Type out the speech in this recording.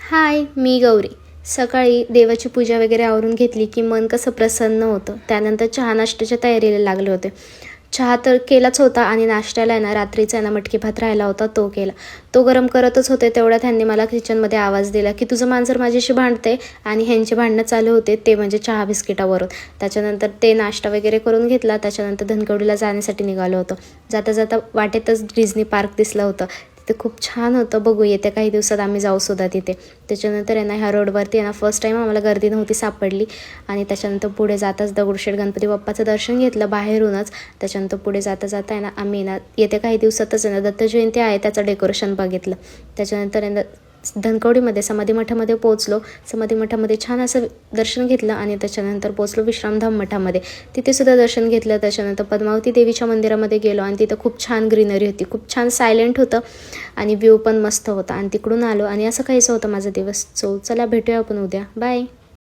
हाय, मी गौरी. सकाळी देवाची पूजा वगैरे आवरून घेतली की मन कसं प्रसन्न होतं. त्यानंतर चहा नाश्त्याच्या तयारीला लागले होते. चहा तर केलाच होता आणि नाश्त्याला आहे ना रात्रीचा आहे ना मटकी भात राहिला होता, तो केला. तो गरम करतच होते तेवढ्यात ह्यांनी मला किचनमध्ये आवाज दिला की तुझं मांजर माझ्याशी भांडते. आणि ह्यांचे भांडणं चालू होते ते म्हणजे चहा बिस्किटावरून. त्याच्यानंतर ते नाश्ता वगैरे करून घेतला. त्याच्यानंतर धनकवडीला जाण्यासाठी निघालो होतो. जाता जाता वाटेतच डिझनी पार्क दिसलं होतं. तिथे खूप छान होतं. बघू येत्या काही दिवसात आम्ही जाऊसुद्धा तिथे. त्याच्यानंतर आहे ना ह्या रोडवरती आहे ना फर्स्ट टाईम आम्हाला गर्दी नव्हती सापडली. आणि त्याच्यानंतर पुढे जाताच दगडूशेठ गणपती बाप्पाचं दर्शन घेतलं बाहेरूनच. त्याच्यानंतर पुढे जाता जाता आहे ना आम्ही ना येत्या काही दिवसातच आहे ना दत्त जयंती आहे त्याचं डेकोरेशन बघितलं. त्याच्यानंतर आहे ना धनकवडीमध्ये समाधी मठामध्ये पोहोचलो. समाधी मठामध्ये छान असं दर्शन घेतलं आणि त्याच्यानंतर पोहोचलो विश्रामधाम मठामध्ये. तिथे सुद्धा दर्शन घेतलं. त्याच्यानंतर पद्मावती देवीच्या मंदिरामध्ये गेलो आणि तिथं खूप छान ग्रीनरी होती. खूप छान सायलेंट होतं आणि व्ह्यू पण मस्त होता. आणि तिकडून आलो आणि असं काहीसं होतं माझा दिवस. चला भेटूया आपण उद्या. बाय.